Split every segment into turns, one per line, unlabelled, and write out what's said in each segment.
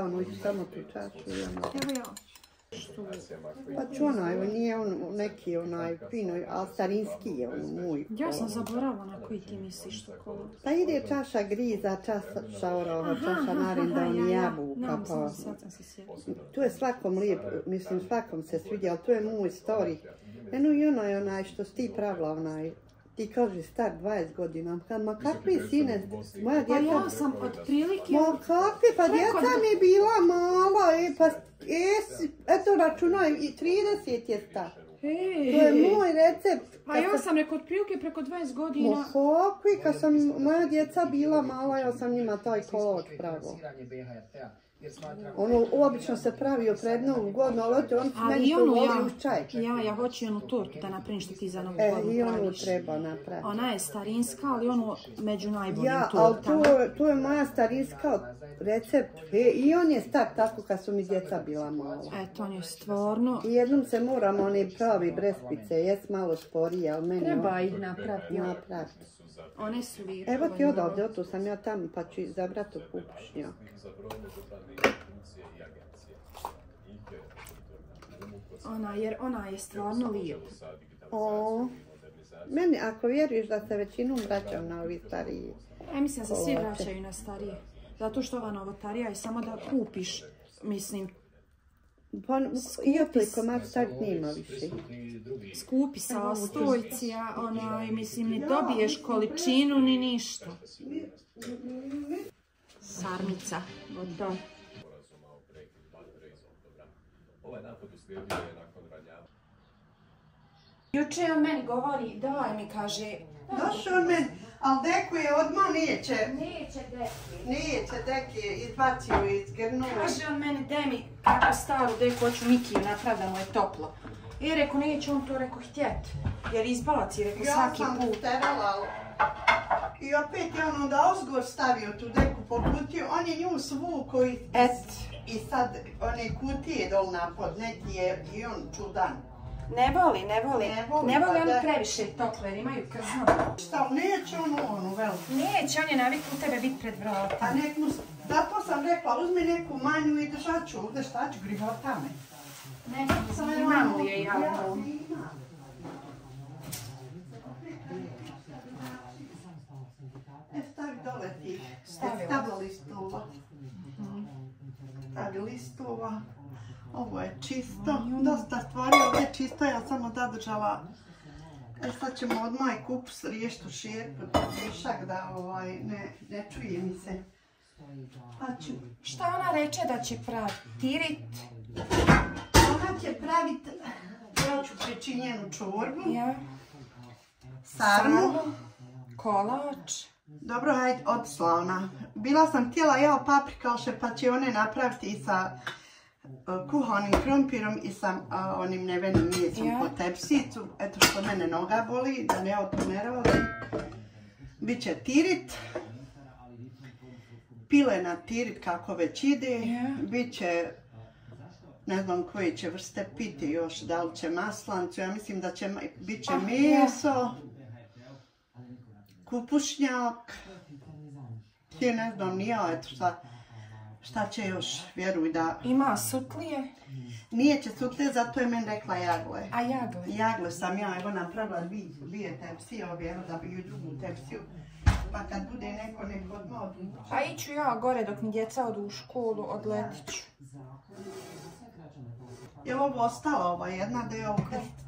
Ono i samo tu čašu i ono.
Evo ja.
Pa ću onaj, nije on neki onaj fino, ali starinski je on moj.
Ja sam zaboravila na koji ti misliš šokolad.
Pa ide čaša griza, čaša orova, čaša narendavni jabuka. Pa. Tu je svakom lijep, mislim svakom se sviđa, ali tu je moj story. Eno i onaj što si ti pravila, onaj. Ti kaži star 20 godina, ma kakvi sine, moja djeca...
Pa ja sam otprilike...
Ma kakvi, pa djeca mi bila mala, pa eto računaj, 30 je star. To je moj recept.
A ja sam rekao otprilike preko 20 godina...
Ma kakvi, kad sam moja djeca bila mala, ja sam njima taj kolač pravo. Ono, obično se pravio pred Novu godinu, ali on meni to voli uz čaj.
Ja hoću onu tortu da napravim što ti za Novu godinu praviš.
I onu treba napraviti.
Ona je starinska, ali ono među najboljim
tortama. Ja, ali to je moja starinska recept. I on je star tako kad su mi djeca bila mala.
Eto, on je stvarno...
I jednom se moramo one pravi brespice, jes malo sporije, ali meni...
Treba ih napraviti.
One su lijepo. Evo ti odavde, tu sam ja tamo, pa ću izabrati u kupušnju.
Jer ona je stvarno lijepa.
Meni, ako vjeruješ da se većinom vraćam na ovi stariji.
Mislim da se svi vraćaju na starije. Zato što ova novotarija je samo da kupiš, mislim,
i otliko mak start nima više.
Skupi sastojci, mislim, ne dobiješ količinu ni ništa. Sarmica, gotovo. Juče on meni govori, daj mi, kaže...
Došao on meni, ali deku je odmah neće.
Neće deki.
Neće deki, izbacio iz grnula.
Kaže on meni, daj mi kako staru deku, hoću Mikiju napraviti da mu je toplo. I rekao, neće on to, rekao, htjeti. Jer izbaci, rekao, svaki put.
Ja sam sterala. I opet je on onda ozgor stavio tu deku po kutiju, on je nju svukao i sad one kutije dol napod, neki je i on čudan.
Ne voli oni previše toplo jer imaju krzno.
Šta, neće onu veliku?
Neće, on je navikao tebe biti pred vratom.
A zato sam rekla, uzmi neku manju i držat ću ovdje, šta ću grivotame.
Ne, imamo je jako.
Stavi dole ti, stavila listova. Stavi listova. Ovo je čisto, dosta stvari, ovo je čisto, ja sam zadržala. Sad ćemo odmah i kupus riješiti u šerpu, višak da ne čuje mi se.
Šta ona reče da će praviti? Tirit?
Ona će praviti, ja ću preći njenu čorbu, sarmu,
kolač.
Dobro, hajde, otišla ona. Bila sam htjela paprikaše, pa će one napraviti i sa kuhanim krompirom i sa onim nevenim mjesom po tepsicu. Eto što mene noga boli, da ne otumerali. Biće tirit. Pilena tirit kako već ide. Biće, ne znam koje će vrste piti još, da li će maslancu. Ja mislim da će, bit će meso. Kupušnjak. Ti ne znam ni ja, eto šta će još, vjeruj da...
Ima sutlije?
Nije će sutlije, zato je meni rekla jagle.
A jagle?
Jagle sam ja, evo napravila dvije tepsije, evo da bi ju drugu tepsiju. Pa kad bude neko odmah odluči.
A iću ja gore dok mi djeca odu u školu, odletit ću.
Je ovo ostala ova jedna da je ovo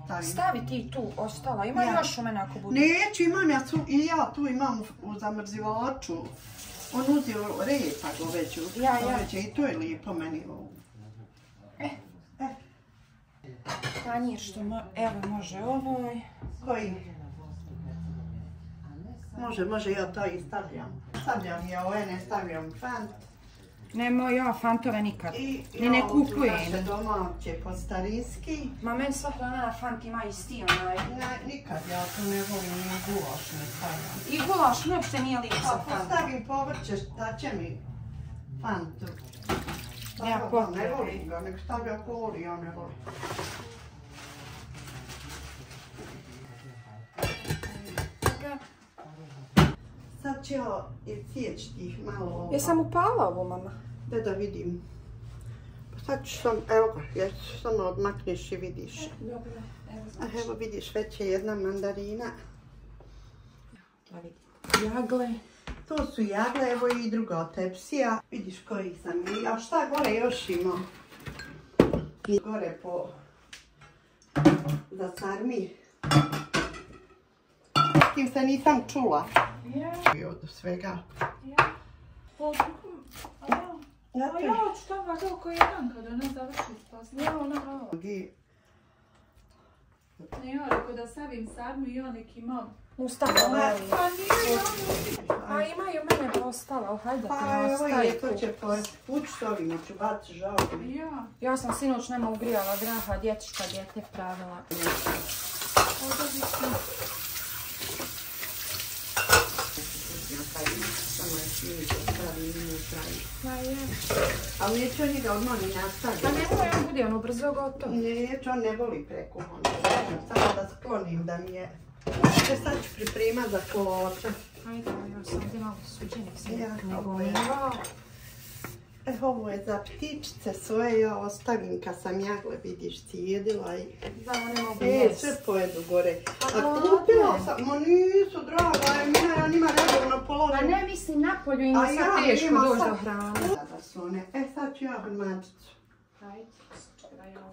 stavim?
Stavi ti tu, ostala. Ima još u mene ako bude.
Neću, imam ja tu imam u zamrzivaču. On uzio repa goveđu. I to je lijepo meni ovo.
Tanjir što evo može ovoj.
Koji? Može, ja to i stavljam. Stavljam ja ove, ne stavljam fant.
Nemo ja fantove nikad. Ni ne kupujem.
Naše domaće po starinski.
Ma meni sva hrana na fant ima isti onaj.
Nikad ja to ne volim, ni gulaš ne stavljam.
I gulaš uopšte nije lijep sa fantom.
Pa stavim povrće, šta će mi fantu.
Ja potrebe.
Ne volim ga, nek stavlja koli, ja ne volim. Sad će isjeći tih malo...
Jesam upala ovo, mama?
Da vidim. Sad ću sam, evo ga, samo odmakneš i vidiš.
Dobro, evo
Evo vidiš, već je jedna mandarina.
Jagle.
To su jagle, evo i druga tepsija. Vidiš koji sam i, a šta gore još imao? Gore po... za sarmi. Kim se nisam čula. I od svega.
A ja ću tamo toliko jedan kada ne završi spasno. Ja ona ovo. Ne, ja rekao da savim sarmu i ja neki imam. Ustala mali. Pa nije, pa imaju mene postala, hajde
pa evo je, to će ući s ovim, ću baci žao.
Ja sam sinoć nema ugrijala graha, djetiška djete pravila.
Ali neće on njega odmah ni nastaviti.
Pa nemoj, on bude ono brzo gotovo.
Neće, on ne voli prekuhan. Samo da sklonim da mi je... Sad ću pripremat za kolače.
Ajde, ja sam ovdje malo suđenih sve.
Ovo je za ptičice svoje, ja ostavim kad sam jagle, vidiš, cijedila i...
Da, ne mogu jest.
Sve pojedu gore. A kupila sam, ma nisu, draga, ja nima redovno položim.
Pa ne mislim, napolju im je sad teško doći do hrane.
Da su one, sad ću ja brmačicu.
Ajde,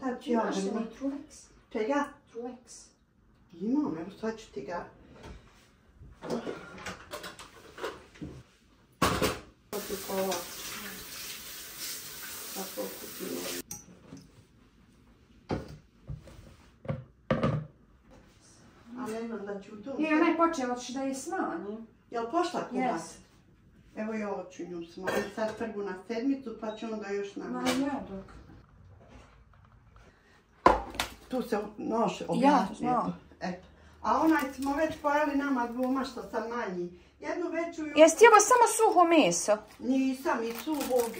sad ću ja
brmačicu. Imaš li Trulex?
Čega?
Trulex.
Imam, evo sad ću ti ga... Sad ću kolač. Tako kupimo. A ne znam da ću tu...
I ona je počela da je smanji.
Jel pošla kuhat?
Yes.
Evo ja hoću nju smanjiti. Sad prvu na sedmicu pa ću onda još na...
Ma ja dok.
Tu se nož objasnije.
Ja, znam.
Eto. A onaj smo već pojeli nama dvoma što sam manji. Jednu veću...
Jesi ti ovo samo suho meso?
Nisam i suhog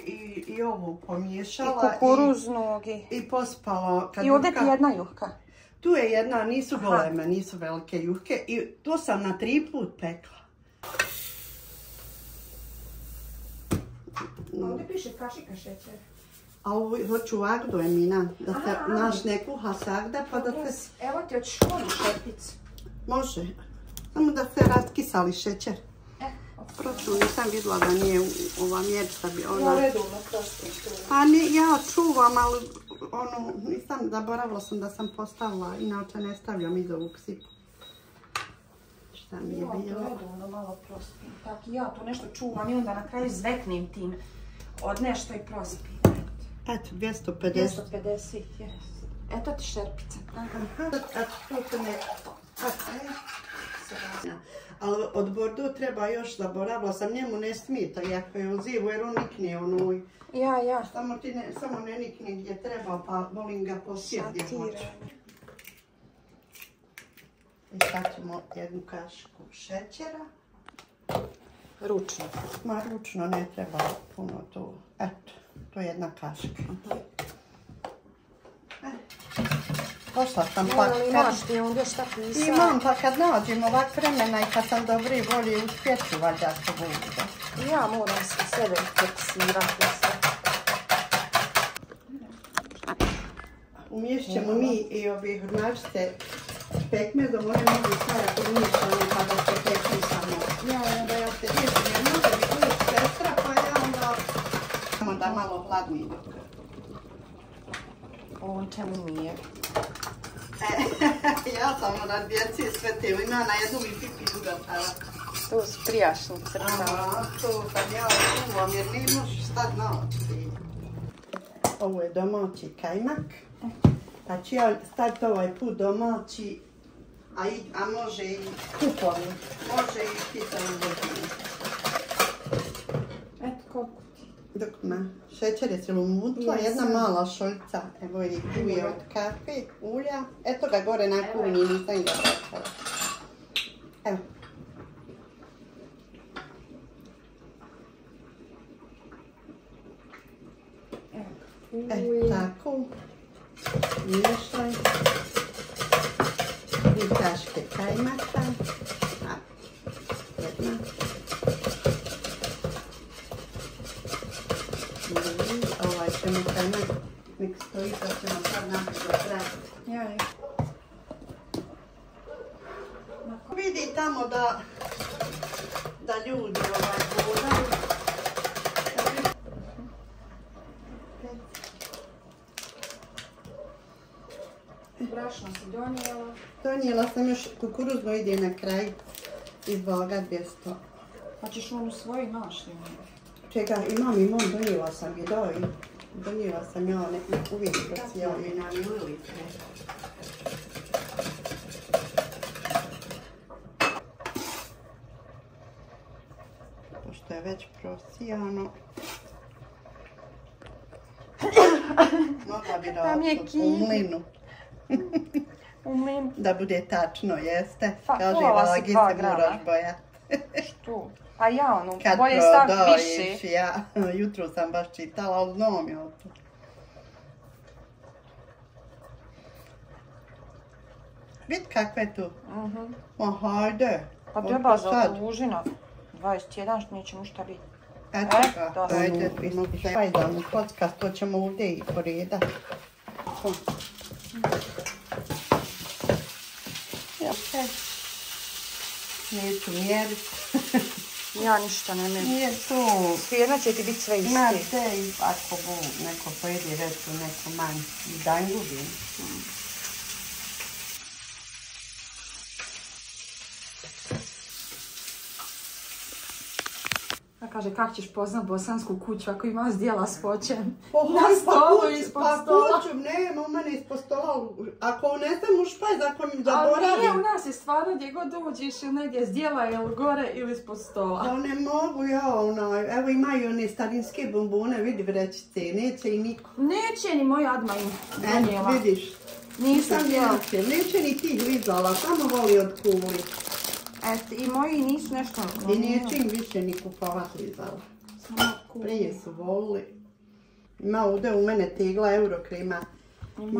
i ovu pomiješala.
I kukuruznog.
I pospala.
I ovdje ti jedna juhka?
Tu je jedna, nisu goleme, nisu velike juhke. I to sam na 3 put pekla.
Ovdje piše kašika šećer.
A ovo hoću agdu, Emina, da se naš ne kuha sagda pa da se...
Evo ti hoćeš koju šerpicu?
Može, samo da se raskisali šećer. Prošlo nisam vidjela da nije ova mjerica bi ona...
Ja redovno prostim tu.
Pa ja čuvam, ali ono, nisam, zaboravila sam da sam postavila, inače ne stavljam iz ovog sipu. Šta mi je bilo?
Ja to redovno malo prospim. Tako ja to nešto čuvam i onda na kraju zveknem tim od nešto i prospim.
Eto, 250.
250, jes. Eto ti šerpica.
Eto, to se ne... Ali od Bordeaux treba još, zaboravila sam, njemu ne smita, iako je on zivu, jer on nikne onoj.
Ja.
Samo ne nikne gdje treba, pa volim ga posjeti. I sad ćemo jednu kašku šećera.
Ručno.
Ma ručno ne treba puno to. Eto, to je jedna kaška. Pošla sam pa...
Imaš ti ondje šta pisati?
Imam, pa kad nađem ovak vremena i kad sam dobri volje uspjeću valjda ako bude.
Ja moram se sebe teksirati.
Umješt ćemo mi i ove hrnačice pekmezom, one mogu stavati umješane pa da se peknu samo. Ja, onda ja se riješim, jer može mi uvijek sestra, pa ja onda... Samo da malo hladni dok.
On čemu nije?
Ja sam na djeci sve te ima na jednu mi pipi ugatala.
To su prijašnji crta.
Aha, to kad ja čuvam jer ne možeš stati naći. Ovo je domaći kajmak. Pa ću ja staviti ovaj put domaći, a može i kupovni. Može i kiselu godinu.
Eto koliko ti?
Dok ma, šećer je silumutla, jedna mala šoljica, evo i tu je od kafe, ulja. Eto ga gore na kuvni, nisam ga vraćala. Evo. Tako. Miješaj. I kaške kajmaka. Jedna. Ovaj ćemo kajmak nek stoji, pa ćemo sad naprijed praviti.
Jaj.
Vidi tamo da ljudi hodaju.
Brašno si donijela.
Donijela sam još kukuruzno, ide na kraj iz Boga 200.
Pa ćeš onu svoju našli.
Čekaj, imam, donijela sam je, donijela sam ja uvijek prosijala mi na mililitre. Pošto je već prosijano. Mogla bi da u mlinu.
U mlinu?
Da bude tačno, jeste.
Kaže,
Vagi se moraš bojati.
Što? A ja ono,
kad
bolje stav više.
Ja, jutro sam baš čitala, ali znam ja to. Vid kakve je tu. Ma hajde.
Pa treba za užina. 21, što neće šta biti.
Eto ga, ajde, pajdalnu podcast, to ćemo ovdje i poredati. Neću mjeriti.
Ja ništa ne mjerim.
Nije to.
Svijedno će ti biti sve isti.
Ma te, ako neko pojedi reću, neko manj. I dan gubim.
A kaže, kak ćeš poznat bosansku kuću ako ima zdjela s voćem?
Na stolu, ispod stola. Pa kuću, nema u mene ispod stola. Ako unesem u špajz, ako mi zaboravim.
Ali nije, u nas je stvarno gdje god uđeš ili negdje zdjela ili gore ili ispod stola.
Pa ne mogu ja, evo imaju one starinske bombone, vidi vrećice, neće i niko.
Neće ni moja Adma im donijela.
Vidiš.
Nisam htjela.
Neće ni ti glizala, samo voli od kuli.
I moji nisu nešto...
I neće im više ni kupovat glizala. Prije su volili. Ima ovdje u mene tegla Eurokrema.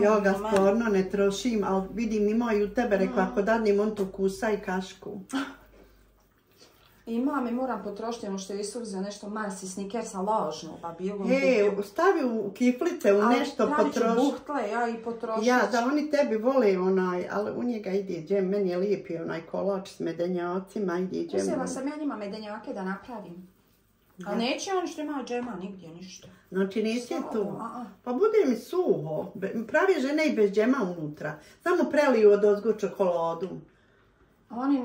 Ja ga stvarno ne trošim, ali vidim imaju u tebe, rekao, ako dadnem on to kusa i kašku.
Imam i moram potrošiti ono što je Isus nešto Marsi Snickersa lažno, pa bilo...
Stavi u kiflice, u nešto potroši.
Ali pravit ću buhtle, ja i potrošit.
Ja, da oni tebi vole ali u njega ide džem, meni je lijepi onaj kolač s medenjacima, ide džem.
Uzela sam ja njima medenjake da napravim. A neće oni što imaju džema, nigdje, ništa.
Znači neće tu. Pa bude mi suho. Pravi žene i bez džema unutra. Samo preliju od ozgo čokoladu.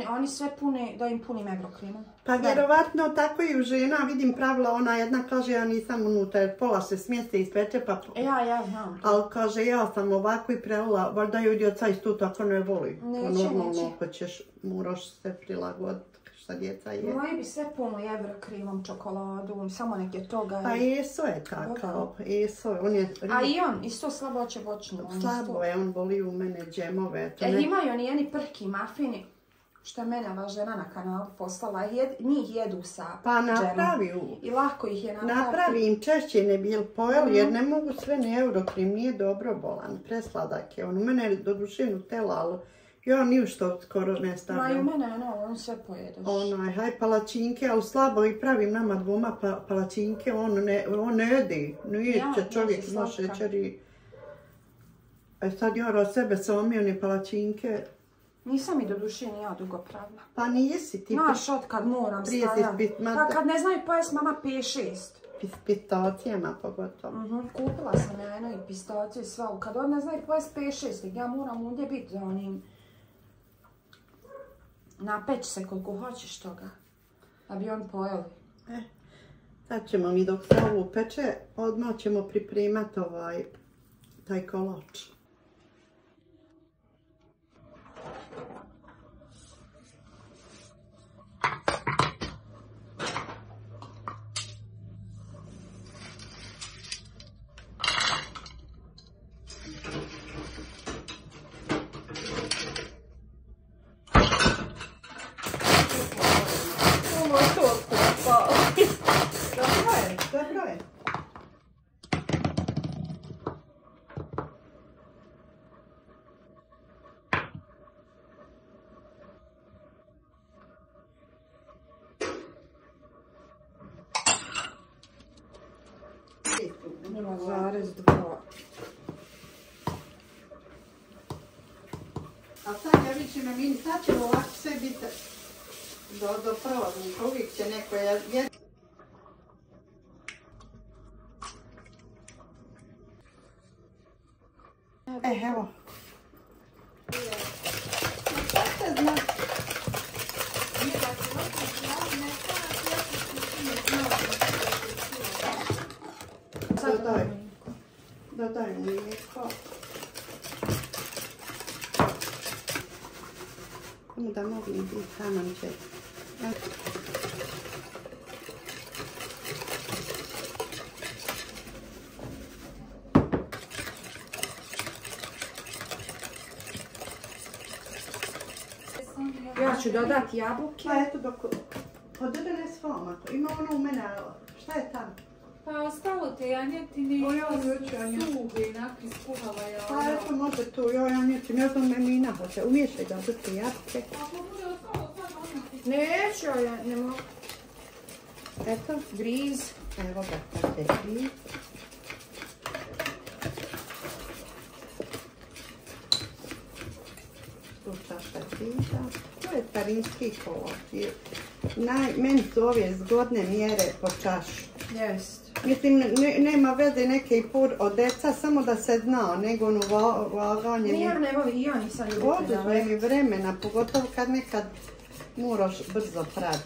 Oni sve pune, da im punim Eurocremom.
Pa vjerovatno tako i u žena, vidim pravila, ona jedna kaže ja nisam unutra jer pola se smjeste ispeče pa...
Ja znam.
Ali kaže ja sam ovako i prelila, valjda ljudi od sad isto tako ne voli.
Neće.
Ako ćeš, moraš se prilagoditi šta djeca je.
Moji bi sve punili Eurocremom, čokoladom, samo neke toga.
Pa Eso je takav, Eso je, on je...
A i on, isto slaboće voćno.
Slabo je, on voli u mene džemove.
Imaju oni jedni prki mafini. Što je mene ova žena na kanalu poslala, njih jedu sa
pa napravi
i lako ih je napraviti.
Napravi im češće ne bil pojeli jer ne mogu sve ni Eurocrem, nije dobro bolan, presladak je. On u mene je do duše Nutella, ali ja ni u što skoro ne stavljam.
Ma i u mene, on sve pojedoš.
Haj palačinke, ali slabo i pravim nama dvoma palačinke, on ne jede, nije čovjek zna šećeri. Sad ja od sebe sam one palačinke.
Nisam mi do duše ni ja dugo pravila.
Pa nisi ti...
Znaš od kad moram stajati. Pa kad ne znaju pojest mama 5-6.
S pistacijama pogotovo.
Kupila sam jajno i pistaciju i sve, kad od ne znaju pojest 5-6, ja moram ovdje biti za onim... Napeć se koliko hoćeš toga, da bi on pojeli.
Sad ćemo mi dok se ovo peče, odmah ćemo pripremati taj kolač. Dobro je.
Nema zarez 2.
A sad ja vidim na mini, sad će ovako sve biti do provoznika, uvijek će neko evo. Dodaj mlijeko. Da mogu biti kamanče.
Ja ću dodati jabuke.
Pa eto dok... Odedene s vama. Ima ono u mene, šta je tamo?
Pa ostalo te janjetine i suhe, nakon skuhala ja.
Pa eto može tu, janjetin, ja znam Emina hoće. Umiješaj da budete jabuke.
Ako bude ostalo sad ono.
Neću, ja ne mogu.
Eto,
Griz.
evo ga, tako je griz. Tu čaša griza. To je starinski kolač. Meni su ove zgodne mjere po čašu.
Jest.
Mislim, nema veze neke i pur od deca, samo da se zna, nego ono vaganje.
Ne volim, i ja nisam ljubitelj.
Oduzme mi vremena, pogotovo kad nekad moraš brzo praviti.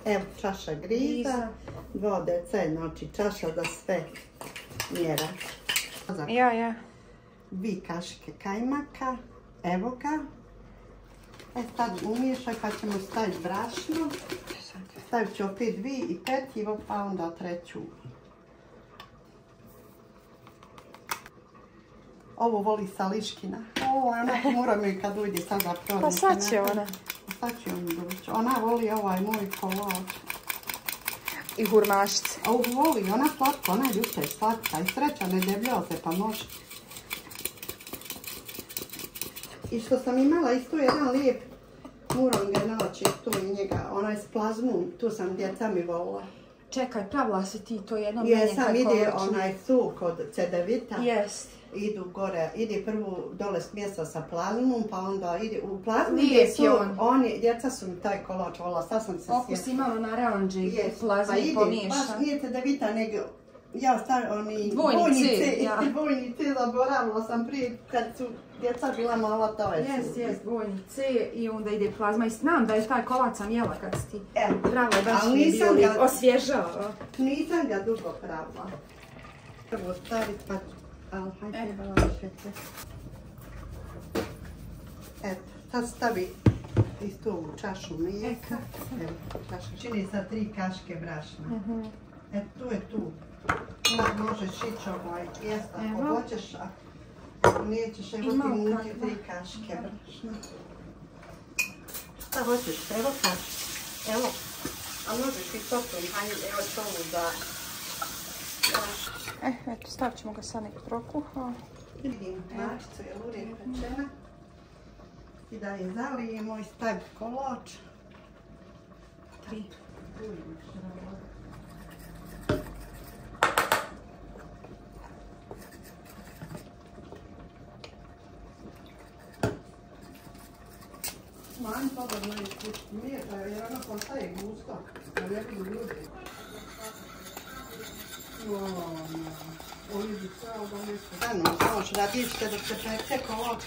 Evo, čaša griza, 2 dece, znači čaša za sve mjera.
Ja.
2 kašike kajmaka, evo ga. Sad umiješaj pa ćemo staviti brašno. Stavit ću opet 2 i petivo, pa onda 3. Ovo voli Sališkina. Ona mora mi kad ujde sad da prodam.
Pa sad će ona.
Sad će on doći. Ona voli ovaj moj kolač.
I hurmašice.
Ovo voli, ona slatka, ona je ljuče slatka. I sreća ne debljoze, pa može. I što sam imala isto jedan lijep muronge naći tu i njega, onaj s plazmom, tu sam djeca mi volila.
Čekaj, pravila si ti to jednom
Jesam, ide onaj suk od cedevita.
Jest.
Idu gore, ide prvo dole smjesa sa plazmom, pa onda ide u plazmu.
Lijep je on.
Djeca su mi taj kolač volila, sad sam se sjetila.
Okus imalo na naranđe i plazmu pomiješan.
Baš nije cedevita, nego ja stavim oni dvojni C, zaboravila sam prije kad su djeca bila mala, to je su.
Jest, dvojni C i onda ide plazma i znam da je taj kolač sam jela kad si ti pravila, baš mi je bio osvježao.
Nisam ga dugo pravila. Prvo staviti pa, ali hajde balašete. Eto, sad stavi isto u čašu mlijeka. Evo, čini sa 3 kaške brašna. Eto, tu je tu. Možeš ići jesta ako hoćeš, a nećeš, evo ti muti 3 kaške brašna. Šta hoćeš? Evo kaške. Evo. A možeš i sopom, hajde, evo tomu za...
Eto, stavit ćemo ga sad nek prokuha.
Vidim mačicu je uvijek pečena. I da je zalijemo i stavim kolač.
3.
Manj podobno je kućiti mlijeka, jer ono postaje gusto. Ne vjerujem ljudi. Ovo je sve ovo nešto. Dano, možeš radište dok se peče kolač.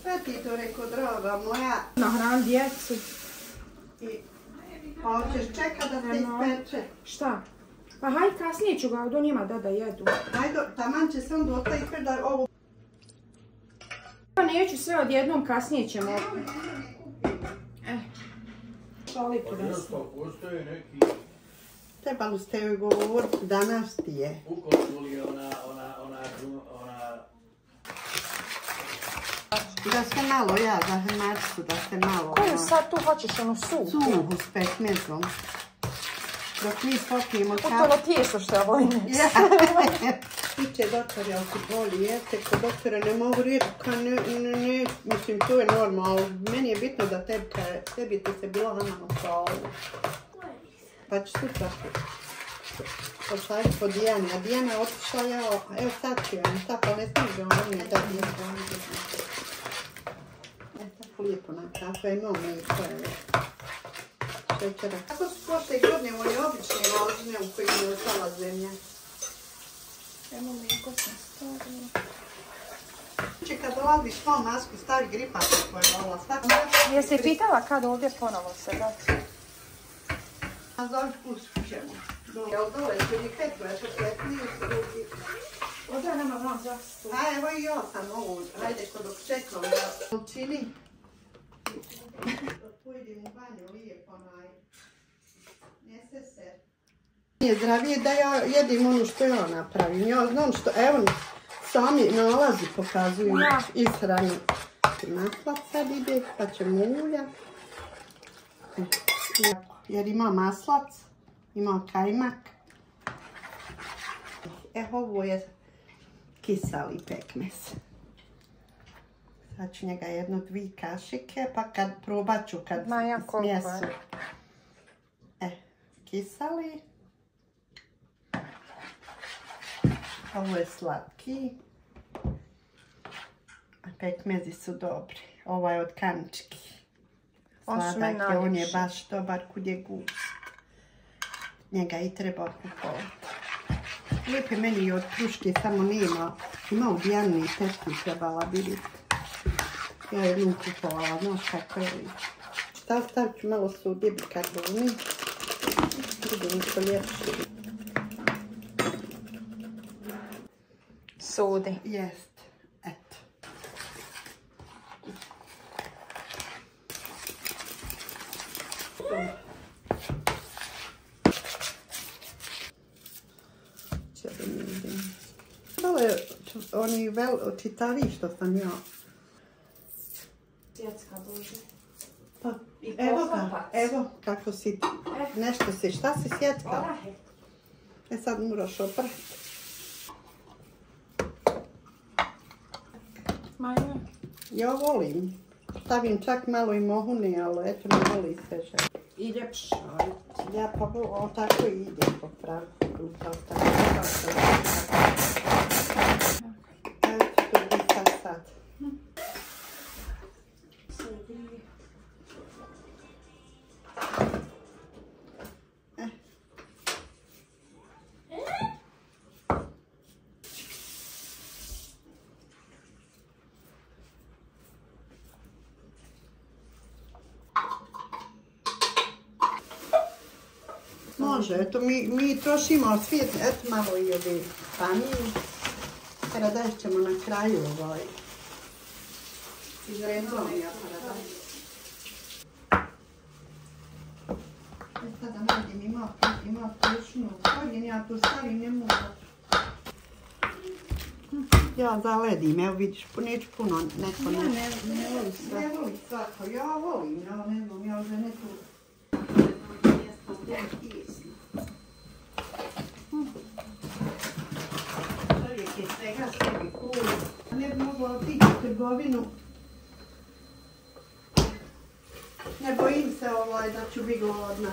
Sve ti to rekao, draga moja.
Nahran djecu.
Pa hoćeš čekat da se ispeče.
Šta? Pa hajde kasnije ću ga do njima da jedu.
Hajde, taman će se onda ostaje ispred da ovo...
Pa neću sve odjednom, kasnije ćemo. Šaliku da se.
Postoje neki...
Trebalo ste joj govoriti, danas ti je.
Ukoliko li je ona...
Da ste malo, ja za hrmačicu, da ste malo...
Koju sad tu hoćeš, onu suhu?
Suhu s pekmezom. dok mi popijemo kafu.
To tijesto što ja volim.
Piće doktor, jel ti boli, jeste, kod doktora ne mogu reći, ne, mislim, to je normalno, meni je bitno da tebi ti se bila na kontrolu. Pa ću sutra pošaljiti po Dijani, a Dijana je otišla, evo sad ću vam, tako ne stiže on mi je da nije tako lijepo na kafe, imamo mi koje šećera. Kako su prošle godine moji obične važne u kojima je ostala zemlja?
Evo mi je ko sam stavila.
Znači kad dolaziš malo masku stavi gripača koja je volila svako.
Jesi pitala kad ovdje ponovo se dati?
A zove pusku ćemo. Jel dole će mi ketuje, što ketnije su drugi.
Ovdje nema vam zastu.
A evo i ja sam ovu, hajde što dok čekam da čini. Pojedem u banju lijepo nese se. Nije zdravije da ja jedim ono što ja napravim. Ja znam što, evo sami nalazi pokazuju ishranu. Maslac sad ide, pa ćemo ulja. Jer ima maslac, ima kajmak. Ovo je kiseli pekmez. Sad ću njega 1-2 kašike, pa kad probat ću kad smjesu. Kiseli. Ovo je slatki. A pekmezi su dobri. Ovo je od kanički. Sladak je, on je baš dobar kud je gust. Njega i treba kupovati. Lijepe meni i od kruške, samo nema. Ima u Dijani i teški trebala vidjeti. Ja jednom kupovala, znaš kako je lijepo. Stavit ću malo sudi bikarboni. Vidim što ljepši.
Sudi.
Jest, eto. Dole oni čitavi što sam ja.
Sjecka Bože.
Pa, evo kako si, nešto si, šta si sjeckala? Sad moraš oprati.
Maja?
Ja volim. Stavim čak malo i mohune, ali eto ne voli se žel.
I ljepš.
Ja pa ovo tako i ide po pravu. Evo ti to bi sad. Može, eto mi trošimo svijet, eto malo i ove panije. Paradajz ćemo na kraju izrezovani paradajz. Sada nađem, ima prušnu stavim, ja tu stavim, ne mogu. Ja zaledim, evo vidiš, neću puno, neko ne voli svako. Ne voli svako, ja volim, ja ne znam, ja za neku... Čovjek je svega sebi cool. Ne bi mogla otići u trgovinu. Ne bojim se da ću biti gladna.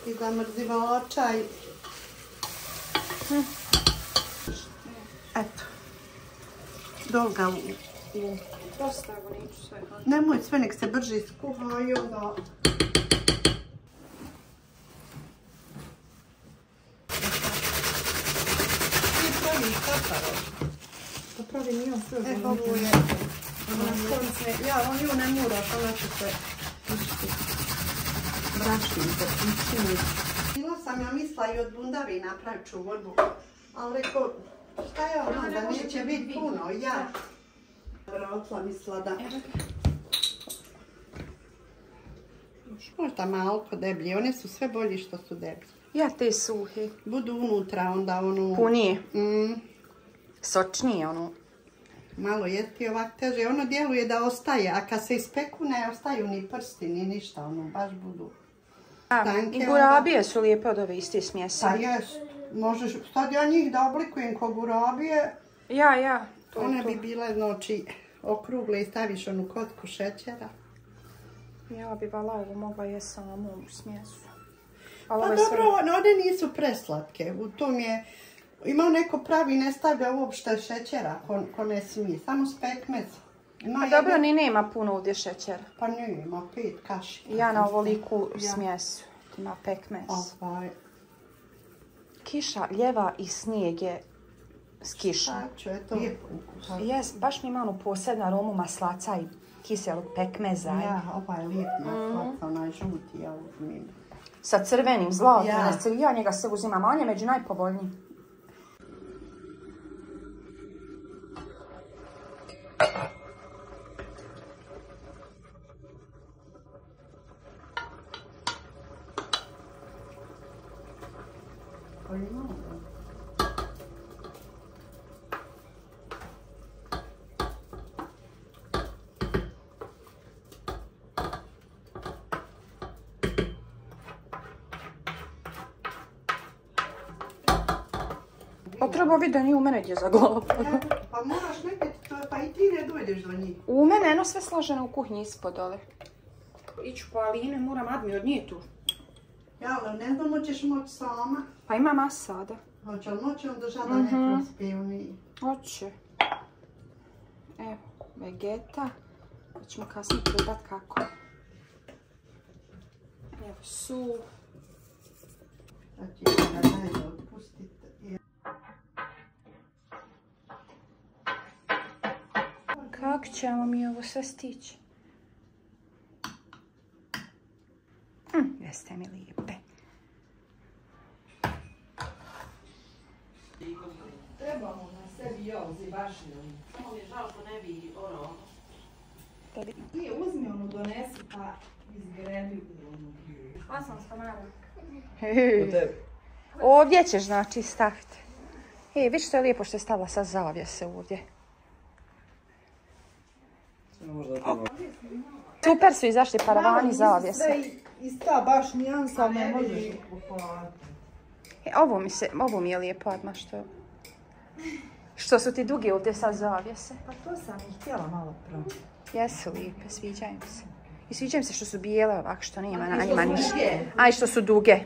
I zamrzivala čaj. Eto. Dolga u...
Dosta go neću sve.
Nemoj sve, nek se brže skuha i onda...
Popravim i on sve.
Ovo je... Ja, on ju ne moraš, ona će se... Brašnim se pričini. Bila sam ja mislila i od bundavi napravit ću vodu. Ali rekao, šta je ono, da neće biti puno, ja. Vrotla mislila da... Možda malko deblje, one su sve bolji što su deblje.
Ja te suhe.
Budu unutra onda ono...
Punije. Sočnije ono.
Malo jesti ovak teže. Ono djeluje da ostaje, a kad se ispeku ne ostaju ni prsti, ni ništa. Ono baš budu tanke.
I gurabije su lijepe od ove iste smjese.
Pa jes, možeš, sad ja njih da oblikujem ko gurabije.
Ja.
One bi bile, znači, okrugle i staviš onu kotku šećera.
Ja bi vala ovo mogla je samo u smjesu.
Pa dobro, one nisu preslatke. U tom je, ima neko pravi, ne stavlja uopšte šećera, ko ne smije, samo s pekmezom.
A dobro, ni nema puno ovdje šećera.
Pa nema, 5 kašika.
Ja na ovoliku smjesu. Ima pekmez. Kiša, ljeva i snijeg je s kišom.
Lijepo ukus.
Jes, baš mi ima onu posebnu aromu maslaca i kiselog pekmeza.
Ja, ovaj je lijep maslac, onaj žuti, ja uzmim.
Sa crvenim zlatom, ja njega se uzimam, a on je među najpovoljnijim. Pa treba vidjeti da nije u mene gdje za glavu.
Pa moraš nekaj, pa i ti ne dojdeš do njih.
U mene jedno sve složeno u kuhinji ispod dole. Iću po Aline, moram Admi od nje tu.
Ja, ali ne znam, hoćeš moći sama.
Pa ima masa sada.
Hoće li moći onda žada neko spijuni?
Hoće. Evo, vegeta. Pa ćemo kasnije probat kako. Evo su.
Sad ću ga dalje otpustiti.
Kako ćemo mi ovo sve stići? Jeste mi lijepe.
Trebamo na sebi jozi bašnju. Samo mi je žao što ne bi ono... Ti uzmi onu, donesi pa izgrebi onu.
A sam spanara. Ovdje ćeš znači staviti. Viš što je lijepo što je stavila sa zavjese ovdje. Super su izašli paravani zavjese.
Sve ista baš nijansa ne možeš kupovati.
Ovo mi je lijepo, Adma, što su ti duge ovdje sa zavjese.
Pa to sam i htjela malo pro.
Jesu lijepe, sviđaju mi se. I sviđaju mi se što su bijele ovako, što nema na njima ništa. A i što su duge.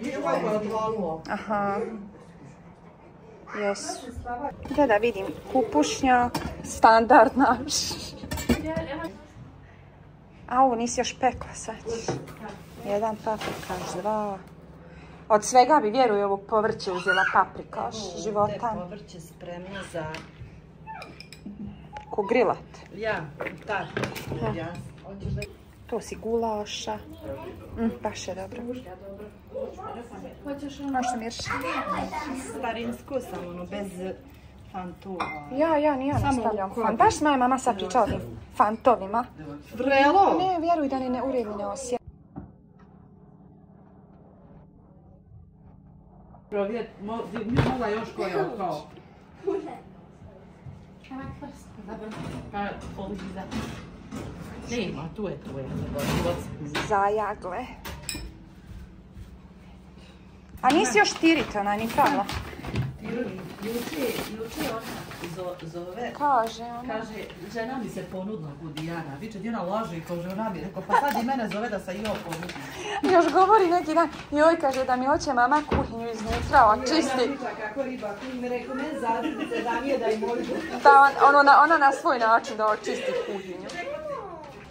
Aha. Jesu. Da vidim, kupušnjak, standard naš. A ovo nisi još pekla sad. 1 paprikaš, 2. Od svega bi, vjeruj, ovo povrće uzela paprikaš, života.
Ovo povrće spremno za...
Ko grilat.
Ja, tako.
To si gulaša. Baš je dobro. Možda mirši.
Starinsku sam, ono, bez fantova.
Ja, ni ja ne stavljam fan. Baš moja mama sad pričala o fantovima.
Vrelo?
Ne, vjeruj da ne uredni ne osjeća.
Provjet, mogla još koja kao. Pa, poliza. Nema, tu je.
Zajagle. A nisi još tirit, onaj, ni pravila.
Juče ona zove.
Kaže ona.
Kaže, žena mi se ponudila Budijana. Viče, Dijana laže i kaže, ona mi rekao, pa sad i mene zove da se i ovo ponudi.
Još govori neki dan, joj kaže da mi hoće mama kuhinju iznutra očisti.
Kako riba, mi rekao, ne zadnice da nije da i moju.
Da, ona na svoj način da očisti kuhinju.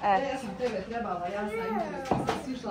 Ja sam tebe trebala, ja sam